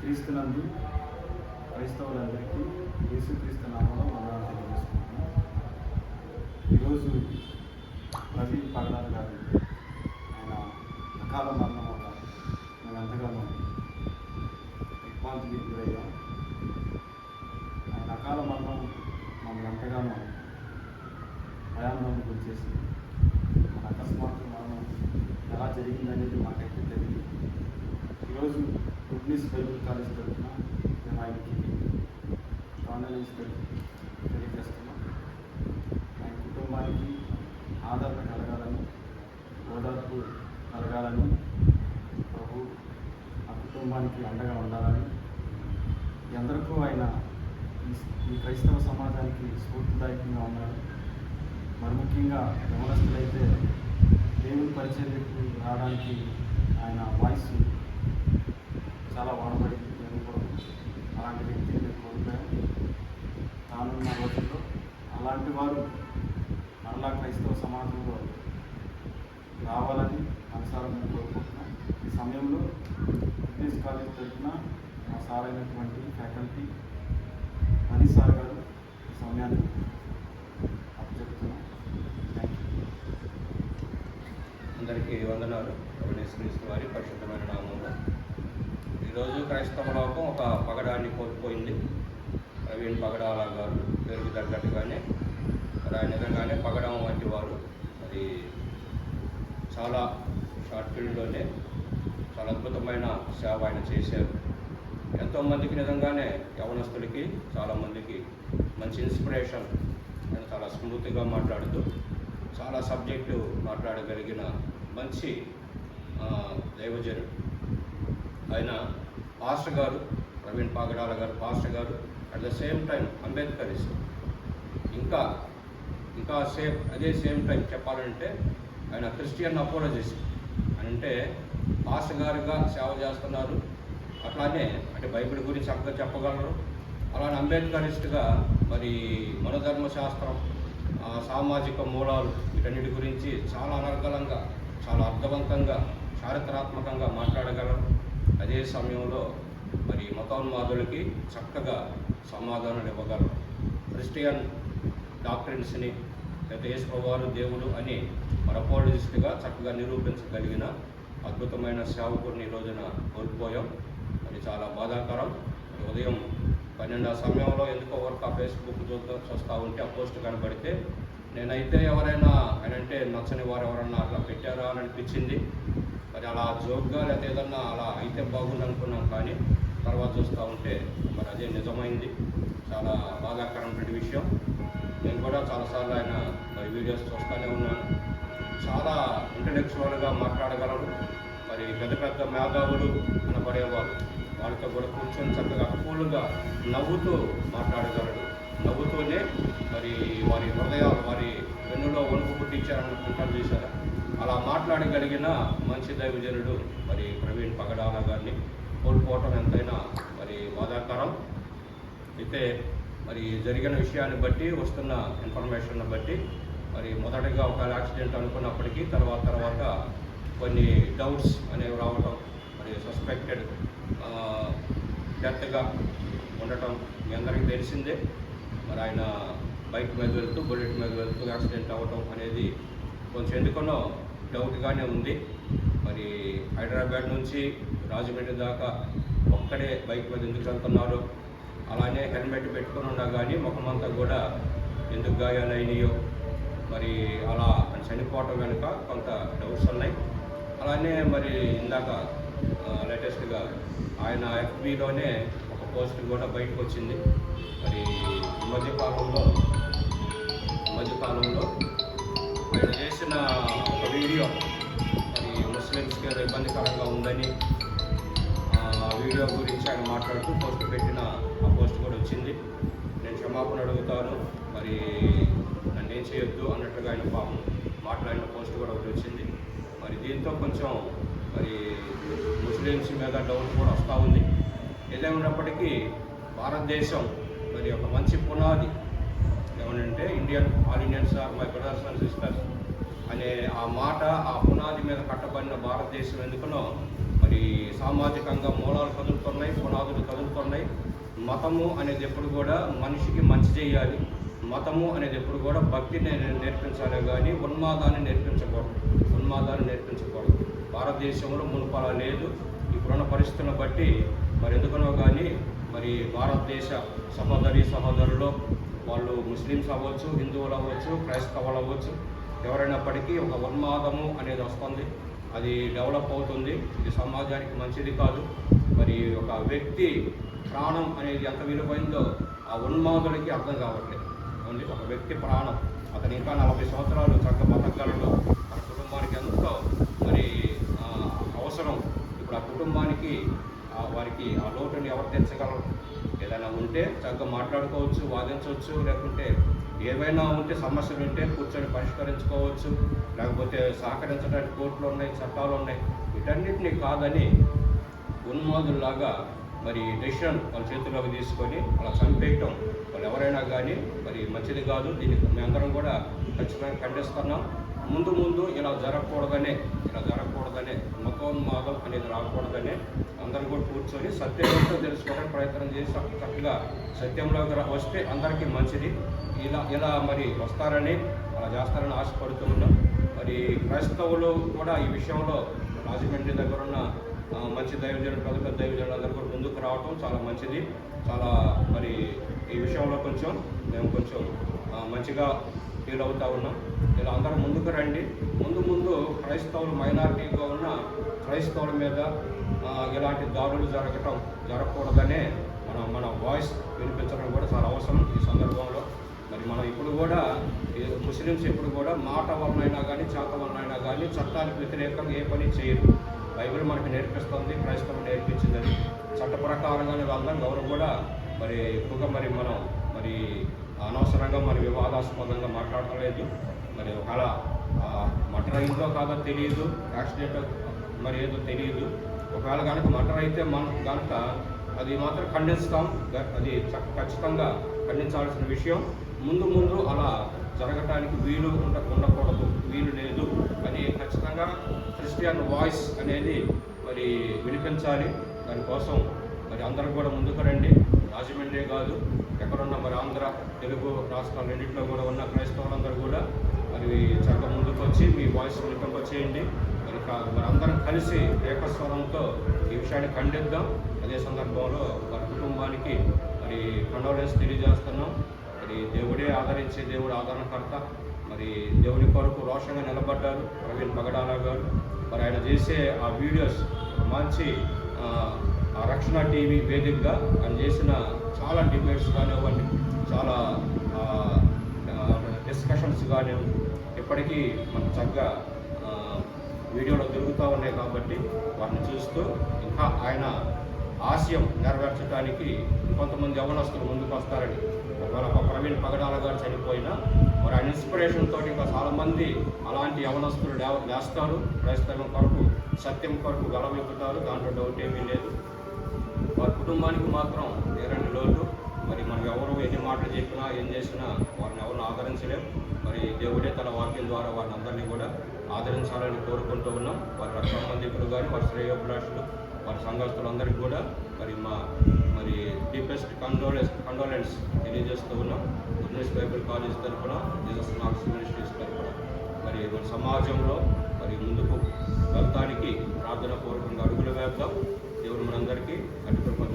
క్రీస్తునందు క్రైస్తవులందరికీ యేసుక్రీస్తు నామములో వందనాలు తెలియజేసుకుంటున్నాం. ఈరోజు ప్రవీణ్ పగడాల గారు ఆయన అకాల మరణం వల్ల మేము ఎంతగానో దిగ్భ్రాంతికి గురయ్యాం. ఆయన అకాల మరణం మమ్మల్ని ఎంతగానో భయాందోళనకు గురి చేసింది. మన అకస్మాత్తు మరణం ఎలా జరిగిందనేది మాకైతే తెలియదు. ఈరోజు గుడ్నీస్ బైబుల్ కాలేజ్ తరఫున మేము ఆయనకి కాండోలెన్స్ తెలియజేస్తున్నాం. ఆయన కుటుంబానికి ఆదరణ కలగాలని, ఓదార్పు కలగాలని, ప్రభు ఆ కుటుంబానికి అండగా ఉండాలని, ఎందరికో ఆయన ఈ క్రైస్తవ సమాజానికి స్ఫూర్తిదాయకంగా ఉన్నారు. మరి ముఖ్యంగా యవనస్తులైతే దేవుని పరిచర్యకు రావడానికి ఆయన వాయిస్ చాలా వాడబడింది. మేము కూడా అలాంటి వ్యక్తిని మేము కోల్పోయాం. రానున్న రోజుల్లో అలాంటి వారు మరలా క్రైస్తవ సమాజంలో రావాలని మనసారా మేము కోరుకుంటున్నాం. ఈ సమయంలో బిజినెస్ కాలేజ్ తరఫున మా సార్ అయినటువంటి ఫ్యాకల్టీ మనీ సార్ గారు ఈ సమయాన్ని అప్పచెప్తున్నాం. Thank you. అందరికీ వందనాలు. యేసుక్రీస్తు వారి పరిశుద్ధమైన నామంలో ఈరోజు క్రైస్తవ లోకం ఒక పగడాన్ని కోల్పోయింది. ప్రవీణ్ పగడాల గారు పేరుకు తగ్గట్టుగానే మరి ఆయన నిజంగానే పగడం వంటి వారు. మరి చాలా షార్ట్ ఫీల్డ్లోనే చాలా అద్భుతమైన సేవ ఆయన చేశారు. ఎంతోమందికి నిజంగానే యవనస్తులకి చాలామందికి మంచి ఇన్స్పిరేషన్. ఆయన చాలా స్మూత్గా మాట్లాడుతూ చాలా సబ్జెక్టు మాట్లాడగలిగిన మంచి దైవజనుడు. ఆయన పాస్టర్ గారు, ప్రవీణ్ పగడాల గారు పాస్టర్ గారు, at the same time Ambedkarist. ఇంకా అదే సేమ్ టైం చెప్పాలంటే ఆయన క్రిస్టియన్ అపోలజిస్ట్. అంటే పాస్టర్ గారుగా సేవ చేస్తున్నారు, అట్లానే అంటే బైబిల్ గురించి చక్కగా చెప్పగలరు. అలానే అంబేద్కరిస్ట్గా మరి మనధర్మశాస్త్రం, సామాజిక మూలాలు వీటన్నిటి గురించి చాలా అనర్గళంగా, చాలా అర్థవంతంగా, చారిత్రాత్మకంగా మాట్లాడగలరు. అదే సమయంలో మరి మతోన్మాదులకి చక్కగా సమాధానాలు ఇవ్వగలరు. క్రిస్టియన్ డాక్ట్రిన్స్ని లేదా యేసుప్రభువారు దేవుడు అని మన అపోలజిస్ట్గా చక్కగా నిరూపించగలిగిన అద్భుతమైన సేవకుడిని ఈ రోజున కోల్పోయాం. అది చాలా బాధాకరం. ఉదయం 12 సమయంలో ఎందుకో వర్క్ ఆ ఫేస్బుక్ చూస్తూ ఉంటే ఆ పోస్ట్ కనబడితే నేనైతే ఎవరైనా అంటే నచ్చని వారు ఎవరన్నా అట్లా పెట్టారా అని అనిపించింది. మరి అలా జోక్గా లేదా ఏదన్నా అలా అయితే బాగుంది అనుకున్నాం, కానీ తర్వాత చూస్తూ ఉంటే మరి అదే నిజమైంది. చాలా బాధాకరమైన విషయం. నేను కూడా చాలాసార్లు ఆయన మరి వీడియోస్ చూస్తూనే ఉన్నాను. చాలా ఇంటలెక్చువల్గా మాట్లాడగలరు. మరి పెద్ద పెద్ద మేధావులు కనబడేవారు, వాళ్ళతో కూడా కూర్చొని చక్కగా కూలుగా నవ్వుతూ మాట్లాడగలడు. నవ్వుతూనే మరి వారి హృదయాలు, వారి వెన్నులో వణుకు పుట్టించారనుకుంటారు చూసారా. అలా మాట్లాడగలిగిన మంచి దైవజనుడు మరి ప్రవీణ్ పగడాల గారిని కోల్పోవటం ఎంతైనా మరి బాధాకరం. అయితే మరి జరిగిన విషయాన్ని బట్టి, వస్తున్న ఇన్ఫర్మేషన్ బట్టి మరి మొదటగా ఒక యాక్సిడెంట్ అనుకున్నప్పటికీ తర్వాత కొన్ని డౌట్స్ అనేవి రావటం, మరి సస్పెక్టెడ్ డెత్గా ఉండటం మీ అందరికీ తెలిసిందే. మరి ఆయన బైక్ మీద వెళ్తూ, బుల్లెట్ మీద వెళ్తూ యాక్సిడెంట్ అవ్వటం అనేది కొంచెం ఎందుకనో డౌట్గానే ఉంది. మరి హైదరాబాద్ నుంచి రాజమండ్రి దాకా ఒక్కడే బైక్ మీద ఎందుకు వెళ్తున్నారు, అలానే హెల్మెట్ పెట్టుకుని ఉన్నా కానీ ముఖమంతా కూడా ఎందుకు గాయాలైనయో, మరి అలా చనిపోవటం వెనుక కొంత డౌట్స్ ఉన్నాయి. అలానే మరి ఇందాక లేటెస్ట్గా ఆయన FBలోనే ఒక పోస్ట్ కూడా బయటకు వచ్చింది. మరి ఈ మధ్యకాలంలో ఆయన చేసిన ఒక వీడియో మరి ముస్లిమ్స్కి ఇబ్బందికరంగా ఉందని ఆ వీడియో గురించి ఆయన మాట్లాడుతూ పోస్ట్ పెట్టిన ఆ పోస్ట్ కూడా వచ్చింది. నేను క్షమాపణ అడుగుతాను, మరి నన్ను ఏం చేయొద్దు అన్నట్టుగా ఆయన పాపం మాట్లాడిన పోస్ట్ కూడా ఒకటి వచ్చింది. మరి దీంతో కొంచెం మరి ముస్లిమ్స్ మీద డౌట్ కూడా వస్తూ ఉంది. ఏదేమైనప్పటికీ భారతదేశం మరి ఒక మంచి పునాది ఏమనంటే all Indians are my brothers and sisters అనే ఆ మాట, ఆ పునాది మీద కట్టబడిన భారతదేశం ఎందుకనో మరి సామాజికంగా మూలాలు కదులుతున్నాయి, పునాదులు కదులుతున్నాయి. మతము అనేది ఎప్పుడు కూడా మనిషికి మంచి చేయాలి, మతము అనేది ఎప్పుడు కూడా భక్తిని నేర్పించాలి కానీ ఉన్మాదాన్ని నేర్పించకూడదు. భారతదేశంలో మునుపలా లేదు. ఇప్పుడున్న పరిస్థితులను బట్టి మరి ఎందుకనో కానీ మరి భారతదేశ సహోదరులు వాళ్ళు ముస్లిమ్స్ అవ్వచ్చు, హిందువులు అవ్వచ్చు, క్రైస్తవులు అవ్వచ్చు, ఎవరైనప్పటికీ ఒక ఉన్మాదము అనేది వస్తుంది. అది డెవలప్ అవుతుంది. ఇది సమాజానికి మంచిది కాదు. మరి ఒక వ్యక్తి ప్రాణం అనేది ఎంత విలువైందో ఆ ఉన్మాదులకి అర్థం కావట్లేదు. ఒక వ్యక్తి ప్రాణం, అతను ఇంకా 40 సంవత్సరాలు చక్కగా బతకగలడు. మన కుటుంబానికి ఎంతో మరి అవసరం. ఇప్పుడు ఆ కుటుంబానికి వారికి ఆ లోటుని ఎవరు తెచ్చగలరు? ఏదైనా ఉంటే చక్కగా మాట్లాడుకోవచ్చు, వాదించవచ్చు, లేకుంటే ఏవైనా ఉంటే సమస్యలు ఉంటే కూర్చొని పరిష్కరించుకోవచ్చు, లేకపోతే సహకరించడానికి కోర్టులు ఉన్నాయి, చట్టాలు ఉన్నాయి. వీటన్నిటినీ కాదని ఉన్మాదుల్లాగా మరి డెసిషన్ వాళ్ళ చేతుల్లోకి తీసుకొని అలా చంపేయటం వాళ్ళు ఎవరైనా కానీ మరి మంచిది కాదు. దీన్ని మేమందరం కూడా ఖచ్చితంగా ఖండిస్తున్నాం. ముందు ఇలా జరగకూడదనే మతోన్మాదం అనేది రాకూడదనే అందరూ కూడా కూర్చొని సత్యంతో తెలుసుకోవడానికి ప్రయత్నం చేసి చక్కగా సత్యంలోకి వస్తే అందరికీ మంచిది. ఇలా మరి వస్తారని అలా చేస్తారని ఆశపడుతూ ఉన్నాం. మరి క్రైస్తవులు కూడా ఈ విషయంలో రాజమండ్రి దగ్గర ఉన్న మంచి దైవజనులు, పెద్ద దైవజనులు అందరూ కూడా ముందుకు రావటం చాలా మంచిది. చాలా మరి ఈ విషయంలో మేము కొంచెం మంచిగా ఫీల్ అవుతూ ఉన్నాం. ఇలా అందరూ ముందుకు రండి. ముందు క్రైస్తవులు మైనారిటీగా ఉన్న క్రైస్తవుల మీద ఇలాంటి దాడులు జరగకూడదనే మన వాయిస్ వినిపించడం కూడా చాలా అవసరం ఈ సందర్భంలో. మరి మనం ఇప్పుడు కూడా ముస్లిమ్స్ ఎప్పుడు కూడా మాట వలనైనా కానీ చేత వలనైనా కానీ చట్టానికి వ్యతిరేకంగా ఏ పని చేయరు. బైబిల్ మనకు నేర్పిస్తుంది, క్రైస్తవం నేర్పించిందని. చట్ట ప్రకారంగానే వాళ్ళం ఎవరు కూడా మరి ఎక్కువగా మనం అనవసరంగా వివాదాస్పదంగా మాట్లాడలేదు. మరి ఒకవేళ మటర్ అయిందో కాదో తెలియదు, యాక్సిడెంట్ మరి ఏదో తెలియదు. ఒకవేళ కనుక మటర్ అయితే మనం కనుక అది మాత్రం ఖండిస్తాం. అది ఖచ్చితంగా ఖండించాల్సిన విషయం. ముందు అలా జరగటానికి ఉండకూడదు, వీలు లేదు అని ఖచ్చితంగా క్రిస్టియన్ వాయిస్ అనేది మరి వినిపించాలి. దానికోసం మరి అందరూ కూడా ముందుకు రండి. రాజమండ్రి కాదు, ఎక్కడున్న మరి ఆంధ్ర, తెలుగు రాష్ట్రాలు రెండింటిలో కూడా ఉన్న క్రైస్తవులందరూ కూడా మరి చక్కగా ముందుకు వచ్చి మీ వాయిస్ వినిపింపచేయండి. మరి అందరం కలిసి ఏకస్వరంతో ఈ విషయాన్ని ఖండిద్దాం. అదే సందర్భంలో వారి కుటుంబానికి మరి కండోలెన్స్ తెలియజేస్తున్నాం. మరి దేవుడే ఆదరించే దేవుడు ఆదరణకర్త. మరి దేవుని కొరకు రోషంగా నిలబడ్డారు ప్రవీణ్ పగడాల గారు. మరి ఆయన చేసే ఆ వీడియోస్ మంచి రక్షణ టీవీ వేదికగా ఆయన చేసిన చాలా డిబేట్స్ కానివ్వండి, చాలా డిస్కషన్స్ కానివ్వండి, ఇప్పటికీ మనకు చక్కగా వీడియోలో దొరుకుతూ ఉన్నాయి. కాబట్టి వాటిని చూస్తూ ఇంకా ఆయన ఆశయం నెరవేర్చడానికి కొంతమంది యవనస్తులు ముందుకు వస్తారని. ఒకవేళ ప్రవీణ్ పగడాల గారు చనిపోయినా మరి ఆయన ఇన్స్పిరేషన్ తోటి ఇంకా చాలామంది అలాంటి యవనస్తులు లేస్తారు. క్రైస్తవం కొరకు, సత్యం కొరకు గలవెక్కుతారు. దాంట్లో డౌట్ ఏమీ లేదు. వారి కుటుంబానికి మాత్రం ఎలాంటి లోటు. మరి మనం ఎవరు ఎన్ని మాటలు చెప్పినా ఏం చేసినా వారిని ఎవరిని ఆదరించలేం. మరి దేవుడే తన వాక్యం ద్వారా వారిని అందరినీ కూడా ఆదరించాలని కోరుకుంటూ ఉన్నాం. వారి రక్త సంబంధికులు కానీ, వారి శ్రేయోభిలాషులు, వారి సంఘస్థులందరికీ కూడా మరి డీపెస్ట్ కండోలెన్స్ తెలియజేస్తూ ఉన్నాం. గుడ్నెస్ బైబిల్ కాలేజ్ తరఫున, జీసస్ మార్క్స్ మినిస్ట్రీస్ తరఫున మరి మన సమాజంలో మరి ముందుకు వెళ్తానికి ప్రార్థన పూర్వకంగా అడుగులు వేద్దాం. దేవుడు మనందరికీ అడ్డుపడి